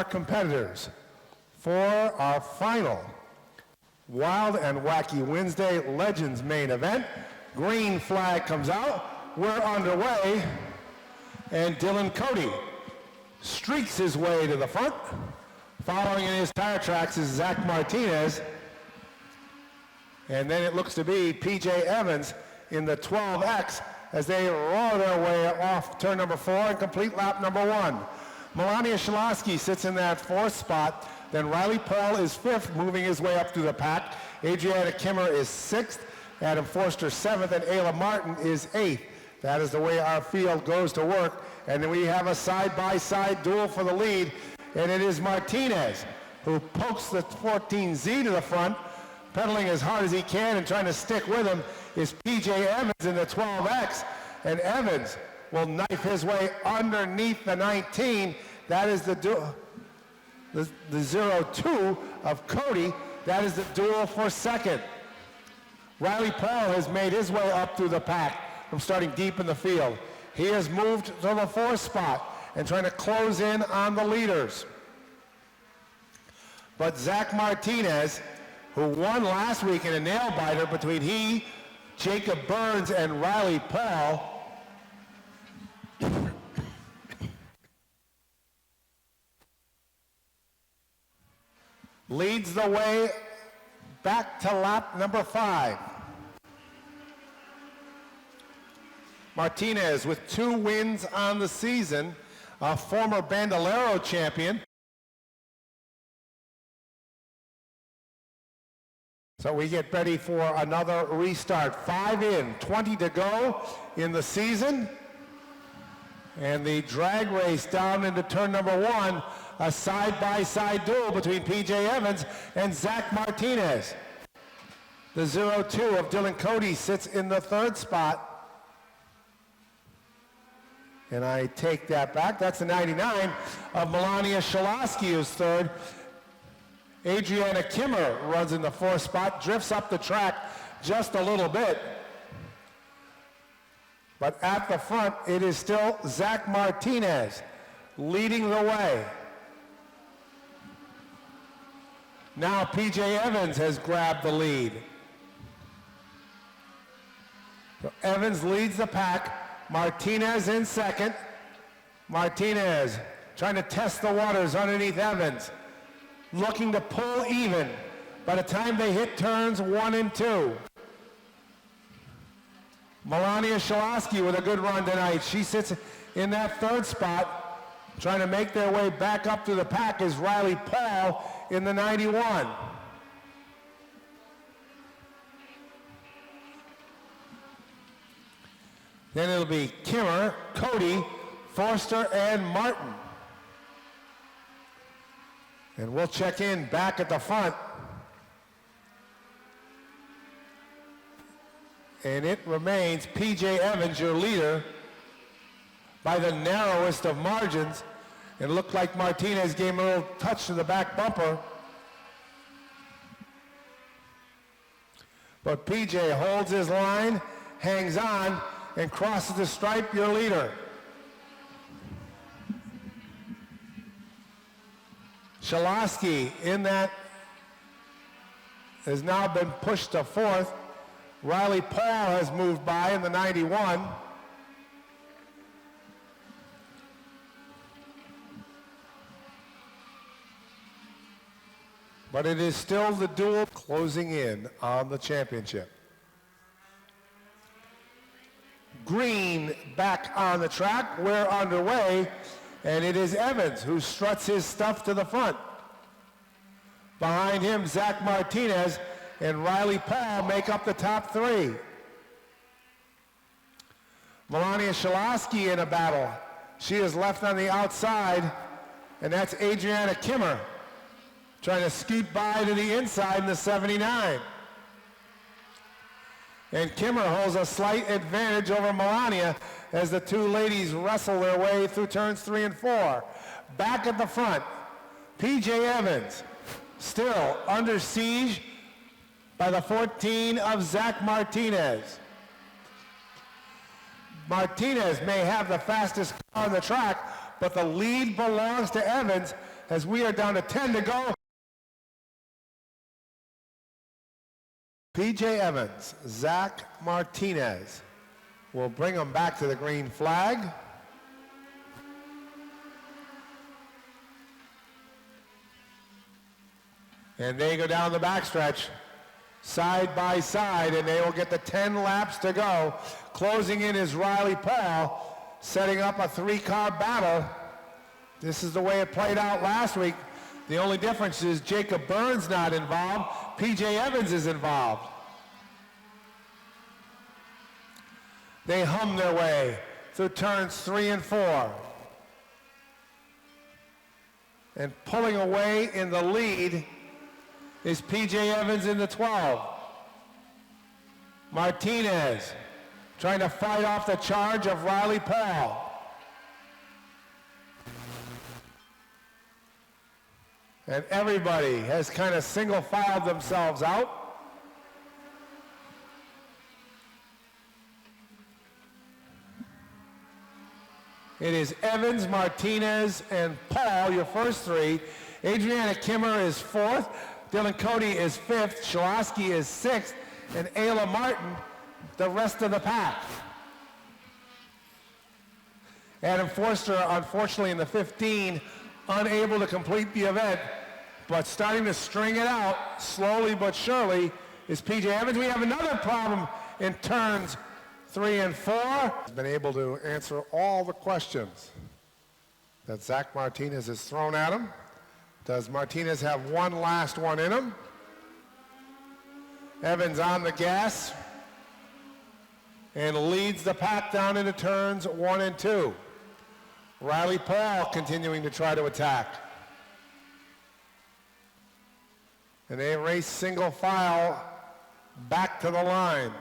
our competitors for our final Wild and Wacky Wednesday Legends main event. Green flag comes out. We're underway. And Dylan Cody streaks his way to the front. Following in his tire tracks is Zach Martinez. And then it looks to be P.J. Evans in the 12X as they roll their way off turn number 4 and complete lap number 1. Melania Shalosky sits in that 4th spot. Then Riley Paul is 5th, moving his way up through the pack. Adriana Kimmer is 6th. Adam Forster 7th, and Ayla Martin is 8th. That is the way our field goes to work. And then we have a side-by-side duel for the lead, and it is Martinez who pokes the 14Z to the front, pedaling as hard as he can and trying to stick with him is P.J. Evans in the 12X, and Evans will knife his way underneath the 19. That is the 0-2 of Cody. That is the duel for second. Riley Paul has made his way up through the pack from starting deep in the field. He has moved to the 4th spot and trying to close in on the leaders. But Zach Martinez, who won last week in a nail-biter between he, Jacob Burns, and Riley Paul, leads the way back to lap number 5. Martinez with 2 wins on the season, a former Bandolero champion. So we get ready for another restart. 5 in, 20 to go in the season. And the drag race down into turn number 1, a side-by-side duel between P.J. Evans and Zach Martinez. The 0-2 of Dylan Cody sits in the 3rd spot. And I take that back. That's the 99 of Melania Shalosky, who's 3rd. Adriana Kimmer runs in the 4th spot, drifts up the track just a little bit. But at the front, it is still Zach Martinez leading the way. Now P.J. Evans has grabbed the lead. So Evans leads the pack. Martinez in 2nd. Martinez trying to test the waters underneath Evans, looking to pull even by the time they hit turns 1 and 2. Melania Shalosky with a good run tonight. She sits in that 3rd spot. Trying to make their way back up to the pack is Riley Paul in the 91. Then it'll be Kimmer, Cody, Forster, and Martin. And we'll check in back at the front. And it remains P.J. Evans, your leader, by the narrowest of margins. It looked like Martinez gave him a little touch to the back bumper. But P.J. holds his line, hangs on, and crosses the stripe, your leader. Shalosky in that has now been pushed to 4th. Riley Paul has moved by in the 91. But it is still the duel closing in on the championship. Green back on the track. We're underway, and it is Evans who struts his stuff to the front. Behind him, Zach Martinez and Riley Paul make up the top 3. Melania Shalosky in a battle. She is left on the outside, and that's Adriana Kimmer trying to scoot by to the inside in the 79. And Kimmer holds a slight advantage over Melania as the 2 ladies wrestle their way through turns 3 and 4. Back at the front, P.J. Evans, still under siege by the 14 of Zach Martinez. Martinez may have the fastest car on the track, but the lead belongs to Evans as we are down to 10 to go. P.J. Evans, Zach Martinez will bring them back to the green flag. And they go down the backstretch side by side, and they will get the 10 laps to go. Closing in is Riley Paul, setting up a 3-car battle. This is the way it played out last week. The only difference is Jacob Burns not involved. P.J. Evans is involved. They hum their way through turns 3 and 4. And pulling away in the lead is P.J. Evans in the 12. Martinez trying to fight off the charge of Riley Paul. And everybody has kind of single-filed themselves out. It is Evans, Martinez, and Paul, your first three. Adriana Kimmer is fourth. Dylan Cody is fifth. Shilosky is sixth. And Ayla Martin, the rest of the pack. Adam Forster, unfortunately, in the 15, unable to complete the event, but starting to string it out slowly but surely is P.J. Evans. We have another problem in turns 3 and 4. He's been able to answer all the questions that Zach Martinez has thrown at him. Does Martinez have one last one in him? Evans on the gas and leads the pack down into turns 1 and 2. Riley Paul continuing to try to attack. And they race single file back to the line.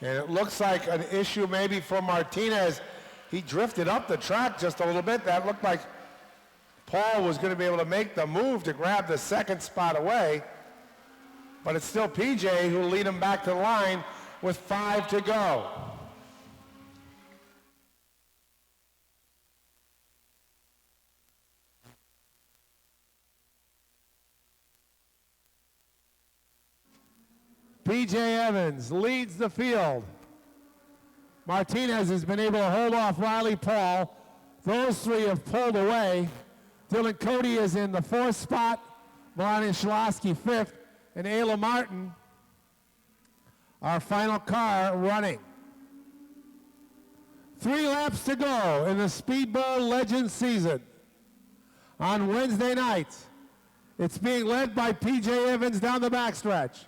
And it looks like an issue maybe for Martinez. He drifted up the track just a little bit. That looked like Paul was going to be able to make the move to grab the second spot away. But it's still PJ who will lead him back to the line with 5 to go. P.J. Evans leads the field. Martinez has been able to hold off Riley Paul. Those three have pulled away. Dylan Cody is in the 4th spot. Melania Shilosky 5th. And Ayla Martin, our final car, running. 3 laps to go in the Speedball Legends season. On Wednesday night, it's being led by P.J. Evans down the backstretch.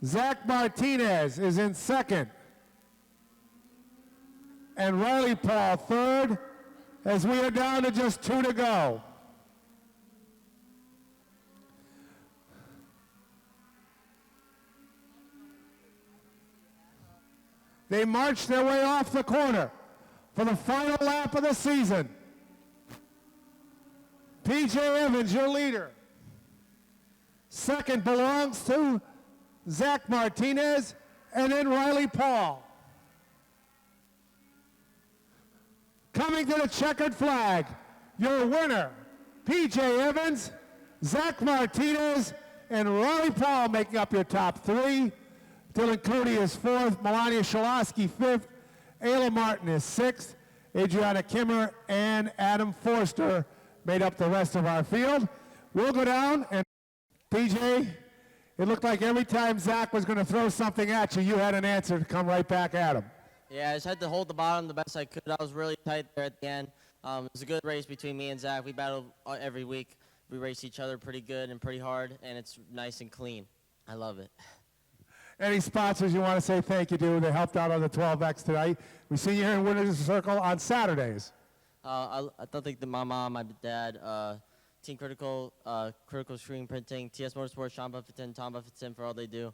Zach Martinez is in 2nd. And Riley Paul 3rd, as we are down to just 2 to go. They march their way off the corner for the final lap of the season. P.J. Evans, your leader. 2nd belongs to Zach Martinez, and then Riley Paul. Coming to the checkered flag, your winner, P.J. Evans, Zach Martinez, and Riley Paul making up your top 3. Dylan Cody is 4th, Melania Shilosky 5th, Ayla Martin is 6th, Adriana Kimmer and Adam Forster made up the rest of our field. We'll go down, and PJ, it looked like every time Zach was going to throw something at you, you had an answer to come right back at him. Yeah, I just had to hold the bottom the best I could. I was really tight there at the end. It was a good race between me and Zach. We battle every week. We race each other pretty good and pretty hard, and it's nice and clean. I love it. Any sponsors you want to say thank you to that helped out on the 12X tonight? We see you here in Winners Circle on Saturdays. I don't think that my mom, my dad, Team Critical, Critical Screen Printing, TS Motorsports, Sean Buffeton, Tom Buffeton for all they do.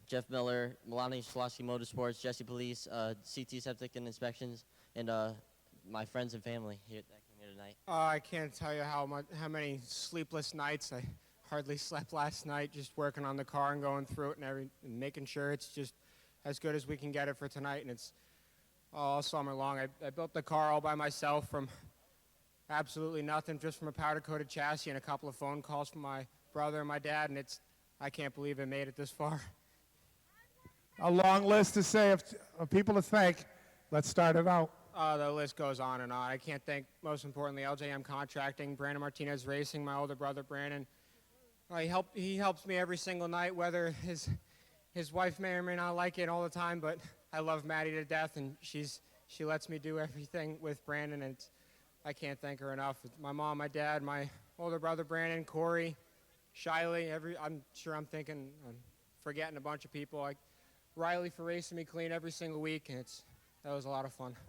Jeff Miller, Melania Shilosky Motorsports, Jesse Police, CT Septic and Inspections, and my friends and family here that came here tonight. I can't tell you how many sleepless nights I hardly slept last night, just working on the car and going through it and making sure it's just as good as we can get it for tonight. And it's all summer long. I built the car all by myself from absolutely nothing, just from a powder-coated chassis and a couple of phone calls from my brother and my dad, and I can't believe it made it this far. A long list to say of people to thank. Let's start it out. The list goes on and on. I can't thank, most importantly, LJM Contracting, Brandon Martinez Racing, my older brother Brandon. He helps me every single night, whether his wife may or may not like it all the time, but I love Maddie to death, and she lets me do everything with Brandon, and I can't thank her enough. My mom, my dad, my older brother Brandon, Corey, Shiley, I'm sure I'm forgetting a bunch of people. Riley for racing me clean every single week, and that was a lot of fun.